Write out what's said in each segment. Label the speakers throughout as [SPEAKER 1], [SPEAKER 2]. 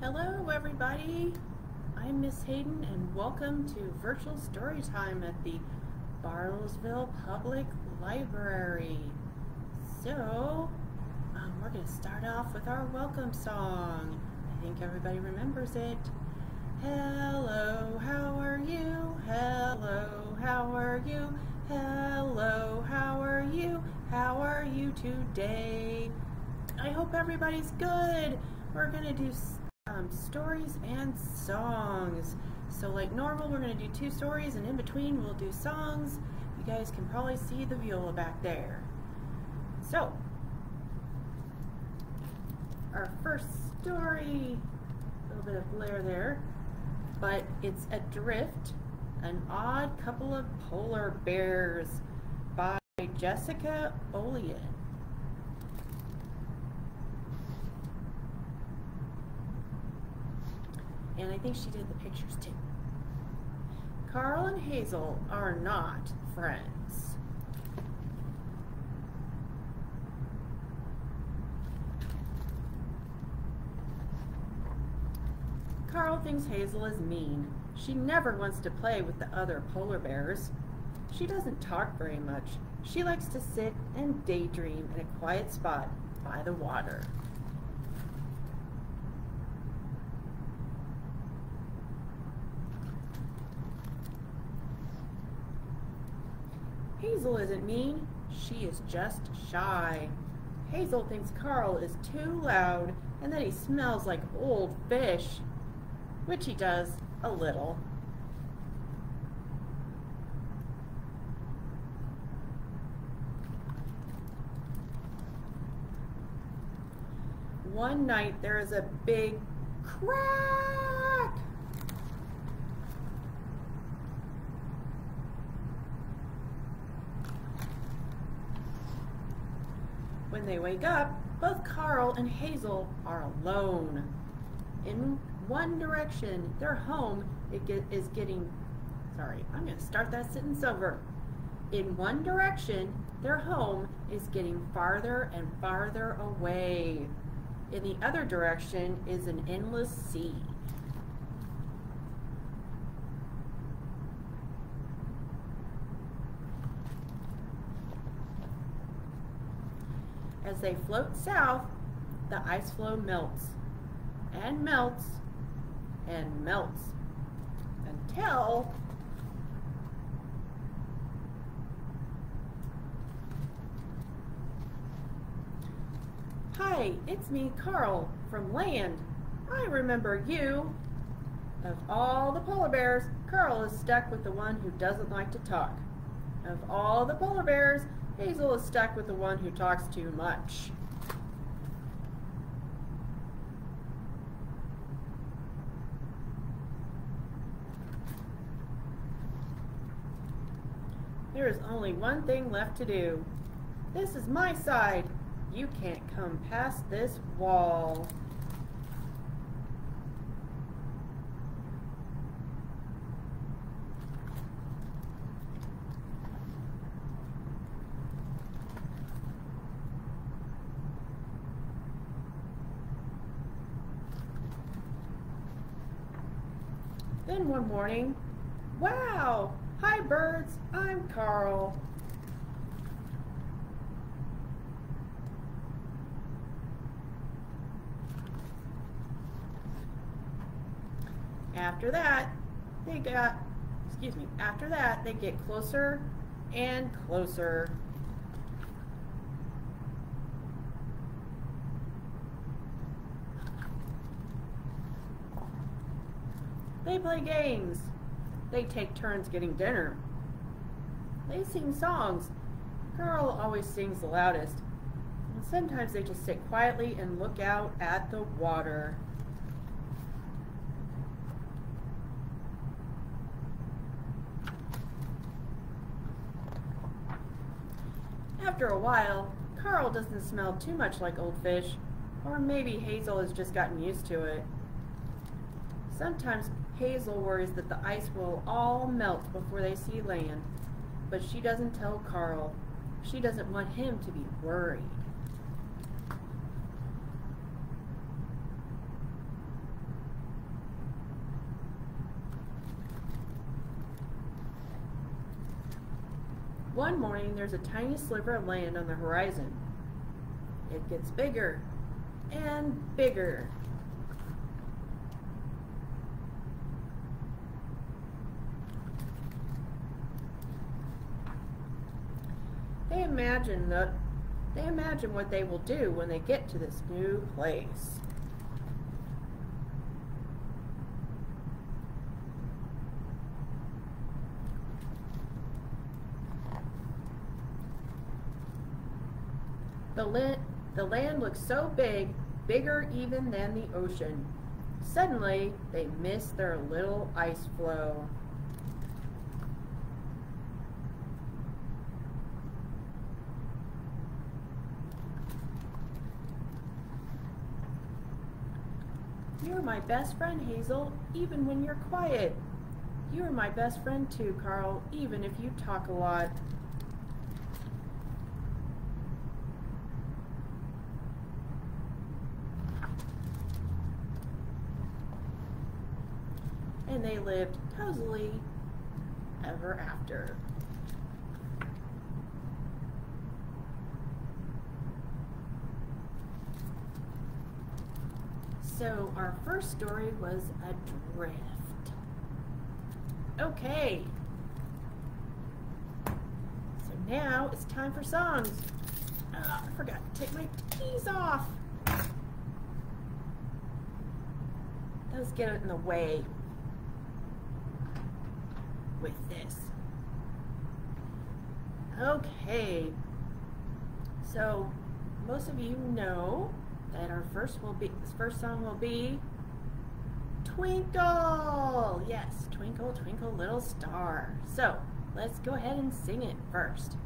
[SPEAKER 1] Hello everybody, I'm Miss Hayden and welcome to Virtual Storytime at the Bartlesville Public Library. So, we're going to start off with our welcome song. I think everybody remembers it. Hello, how are you? Hello, how are you? Hello, how are you? How are you today? I hope everybody's good. We're going to do stories and songs. So like normal, we're going to do 2 stories and in between we'll do songs. You guys can probably see the viola back there. So, our first story, a little bit of glare there, but it's Adrift, An Odd Couple of Polar Bears by Jessica Olian. And I think she did the pictures too. Carl and Hazel are not friends. Carl thinks Hazel is mean. She never wants to play with the other polar bears. She doesn't talk very much. She likes to sit and daydream in a quiet spot by the water. Hazel isn't mean, she is just shy. Hazel thinks Carl is too loud and that he smells like old fish, which he does a little. One night there is a big crack. When they wake up, both Carl and Hazel are alone. In one direction, their home is getting... Sorry, I'm going to start that sentence over. In one direction, their home is getting farther and farther away. In the other direction is an endless sea. As they float south, the ice floe melts and melts and melts until Hi, it's me, Carl, from land. I remember you. Of all the polar bears, Carl is stuck with the one who doesn't like to talk. Of all the polar bears, Hazel is stuck with the one who talks too much. There is only one thing left to do. This is my side. You can't come past this wall. Then one morning, wow! Hi birds, I'm Carl. After that, they get closer and closer. They play games. They take turns getting dinner. They sing songs. Carl always sings the loudest. And sometimes they just sit quietly and look out at the water. After a while, Carl doesn't smell too much like old fish, or maybe Hazel has just gotten used to it. Sometimes Hazel worries that the ice will all melt before they see land, but she doesn't tell Carl. She doesn't want him to be worried. One morning, there's a tiny sliver of land on the horizon. It gets bigger and bigger. They imagine what they will do when they get to this new place. The land looks so big, bigger even than the ocean. Suddenly, they miss their little ice floe. You're my best friend, Hazel, even when you're quiet. You're my best friend too, Carl, even if you talk a lot. And they lived cozily ever after. So our first story was Adrift. Okay. So now it's time for songs. I forgot to take my keys off. Those get in the way with this. Okay. So most of you know that our first song will be Twinkle. Yes, Twinkle, Twinkle, Little Star. So let's go ahead and sing it first.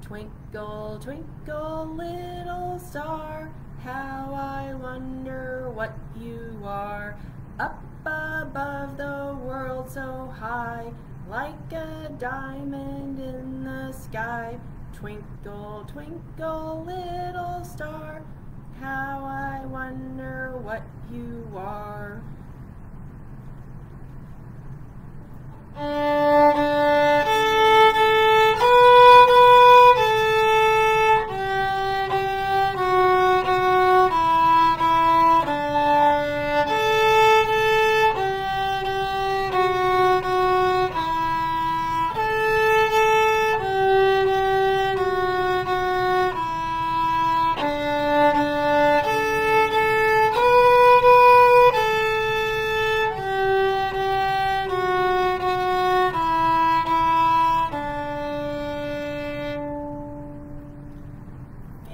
[SPEAKER 1] Twinkle, twinkle, little star, how I wonder what you are. Up above the world so high, like a diamond in the sky. Twinkle, twinkle, little star, how I wonder what you are.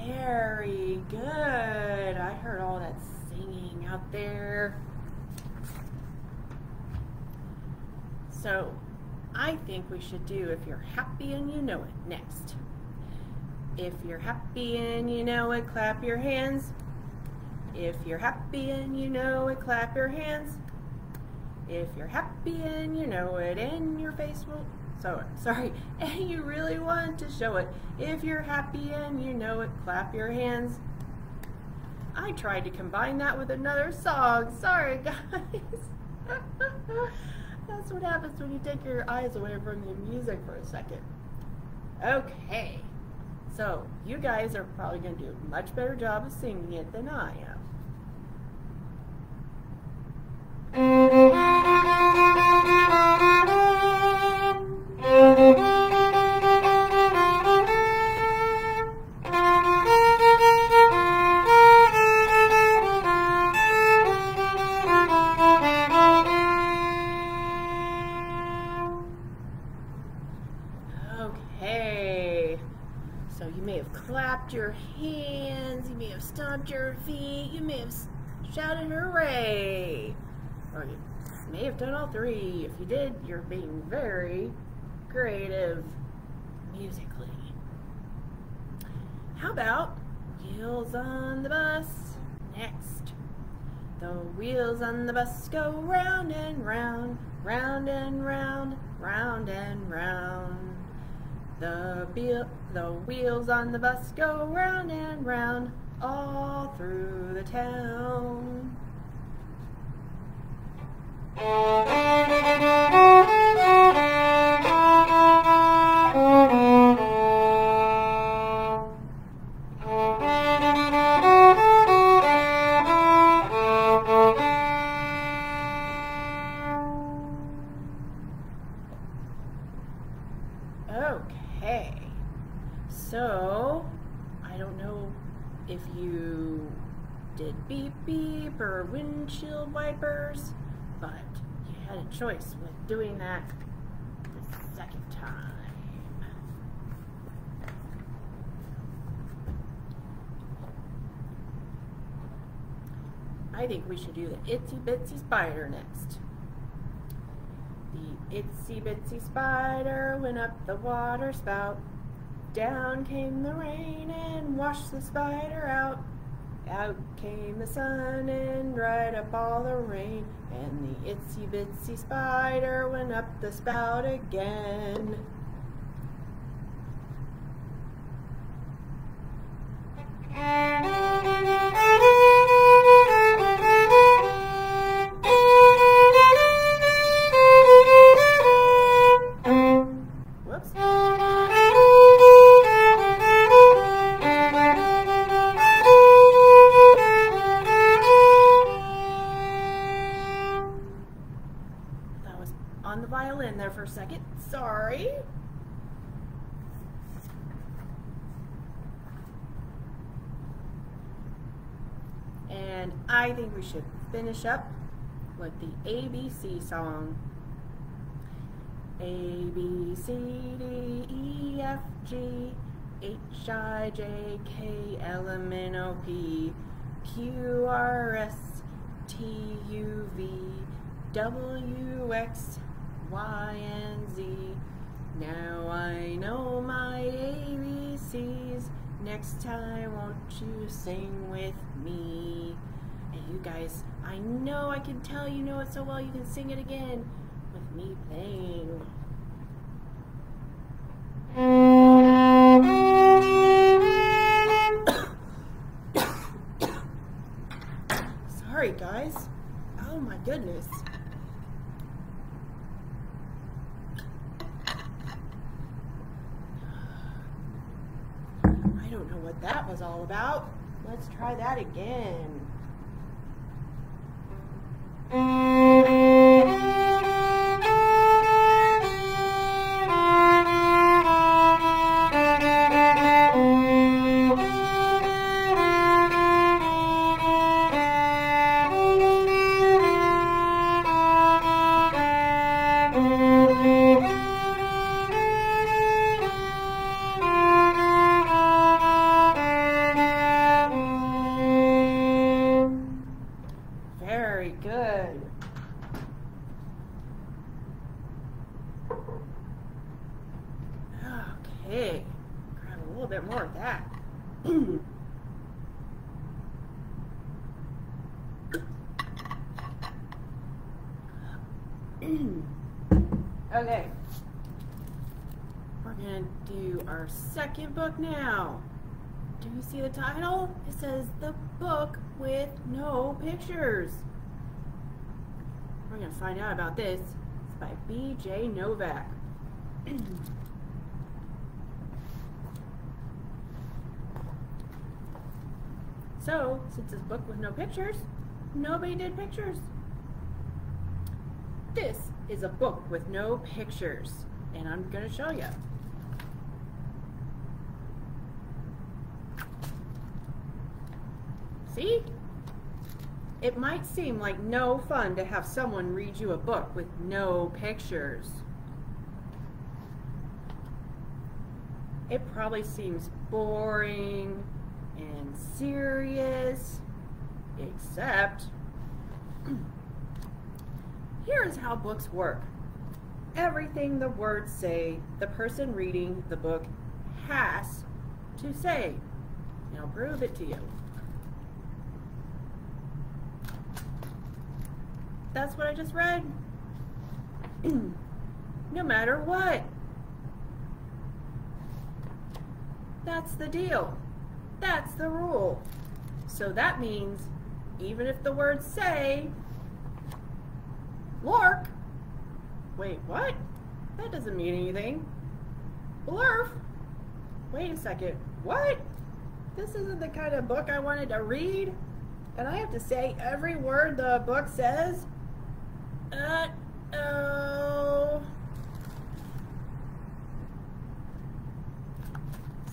[SPEAKER 1] Very good. I heard all that singing out there. So, I think we should do If You're Happy and You Know It next. If you're happy and you know it, clap your hands. If you're happy and you know it, clap your hands. If you're happy and you know it, and your face will... Sorry, and you really want to show it. If you're happy and you know it, clap your hands. I tried to combine that with another song. Sorry, guys. That's what happens when you take your eyes away from the music for a second. Okay, so you guys are probably going to do a much better job of singing it than I am. Okay, so you may have clapped your hands, you may have stomped your feet, you may have shouted hooray, or you may have done all three. If you did, you're being very creative musically. How about Wheels on the Bus next? The wheels on the bus go round and round, round and round, round and round. The wheels on the bus go round and round, all through the town. or windshield wipers, but you had a choice with doing that the second time. I think we should do the itsy bitsy spider next. The itsy bitsy spider went up the water spout. Down came the rain and washed the spider out. Out came the sun and dried up all the rain. And the itsy bitsy spider went up the spout again. Whoops. That was on the violin there for a second. Sorry. And I think we should finish up with the ABC song. A, B, C, D, E, F, G, H, I, J, K, L, M, N, O, P, Q, R, S, T, U, V, W, X, Y, and Z. Now I know my ABCs. Next time, won't you sing with me? And you guys, I know I can tell you know it so well you can sing it again with me playing. Sorry guys. Oh my goodness. I don't know what that was all about. Let's try that again. Very good. Okay, grab a little bit more of that. Okay, we're gonna do our second book now. Do you see the title? It says The Book with No Pictures. We're going to find out about this. It's by B.J. Novak. So, since it's a book with no pictures, nobody did pictures. This is a book with no pictures, and I'm going to show you. See? It might seem like no fun to have someone read you a book with no pictures. It probably seems boring and serious, except here's how books work. Everything the words say, the person reading the book has to say. And I'll prove it to you. That's what I just read. No matter what. That's the deal. That's the rule. So that means even if the words say Lork, wait, what? That doesn't mean anything. Blurf, wait a second, what? This isn't the kind of book I wanted to read, and I have to say every word the book says? Uh-oh.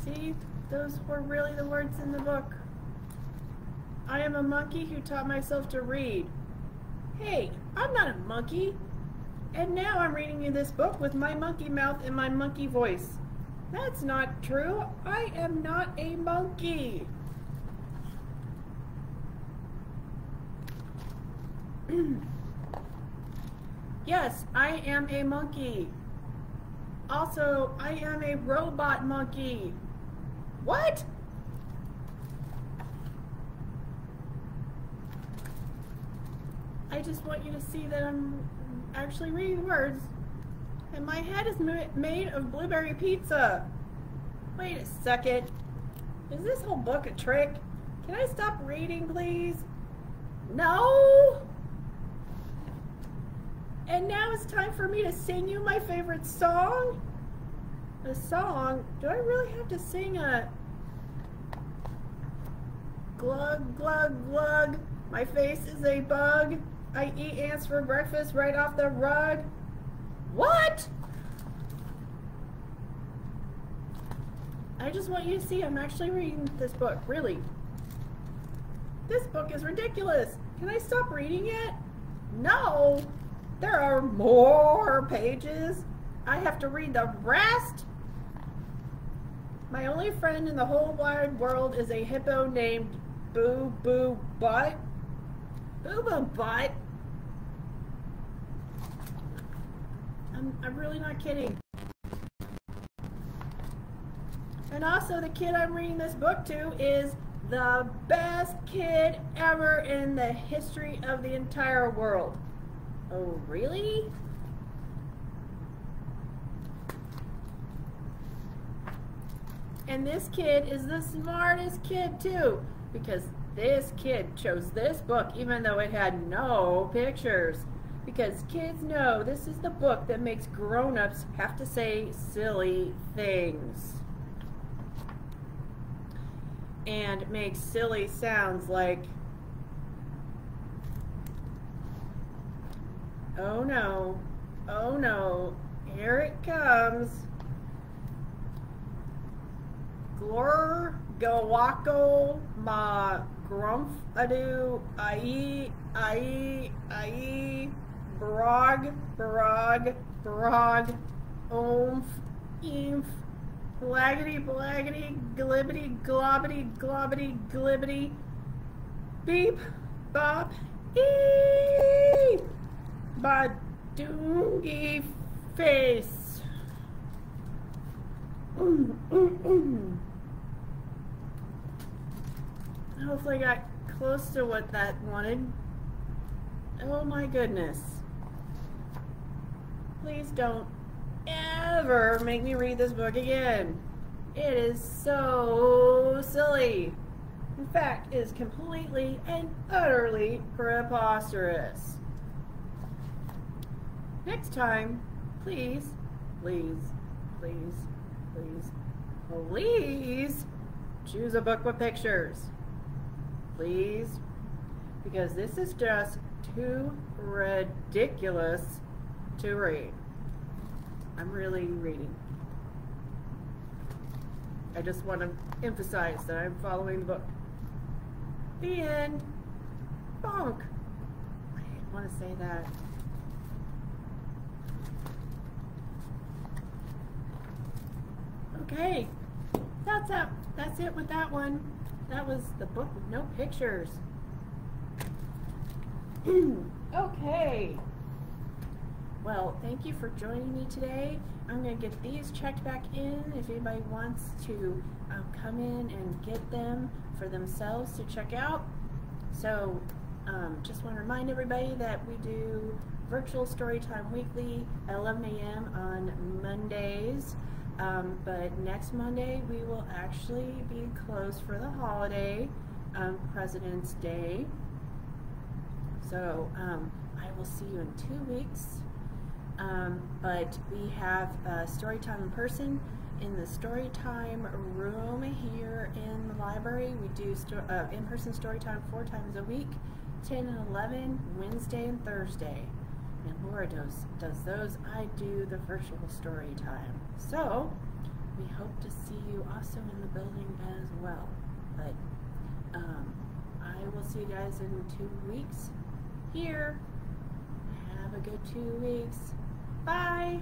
[SPEAKER 1] See, those were really the words in the book. I am a monkey who taught myself to read. Hey, I'm not a monkey. And now I'm reading you this book with my monkey mouth and my monkey voice. That's not true. I am not a monkey. Yes, I am a monkey. Also, I am a robot monkey. What? I just want you to see that I'm actually reading words. And my head is made of blueberry pizza. Wait a second. Is this whole book a trick? Can I stop reading, please? No? And now it's time for me to sing you my favorite song? A song? Do I really have to sing a glug, glug, glug? My face is a bug. I eat ants for breakfast right off the rug. What? I just want you to see I'm actually reading this book, really. This book is ridiculous. Can I stop reading it? No. There are more pages. I have to read the rest. My only friend in the whole wide world is a hippo named Boo Boo Butt. Boo Boo Butt? I'm really not kidding. And also the kid I'm reading this book to is the best kid ever in the history of the entire world. Oh, really? And this kid is the smartest kid too, because this kid chose this book even though it had no pictures. Because kids know this is the book that makes grown-ups have to say silly things. And makes silly sounds like, oh no, here it comes. Glor, gawako, ma, grumph, adu, ai, brog, oomph, eemph, blaggity, glibbity, globbity, glibbity, beep, bop, eep, badungy face. Hopefully I got close to what that wanted. Oh my goodness. Please don't ever make me read this book again. It is so silly. In fact, it is completely and utterly preposterous. Next time, please choose a book with pictures. Please, because this is just too ridiculous to read. I'm really reading. I just want to emphasize that I'm following the book. The end. Bonk. I didn't want to say that. Okay, that's it with that one. That was the book with no pictures. Okay. Well, thank you for joining me today. I'm going to get these checked back in if anybody wants to come in and get them for themselves to check out. So just want to remind everybody that we do virtual Storytime weekly at 11 a.m. on Mondays. But next Monday we will actually be closed for the holiday, President's Day. So I will see you in 2 weeks. But we have Storytime in person in the Storytime room here in the library. We do in-person Storytime 4 times a week, 10 and 11, Wednesday and Thursday. And Laura does those. I do the virtual Storytime. So we hope to see you also in the building as well. But I I will see you guys in 2 weeks here. Have a good 2 weeks. Bye.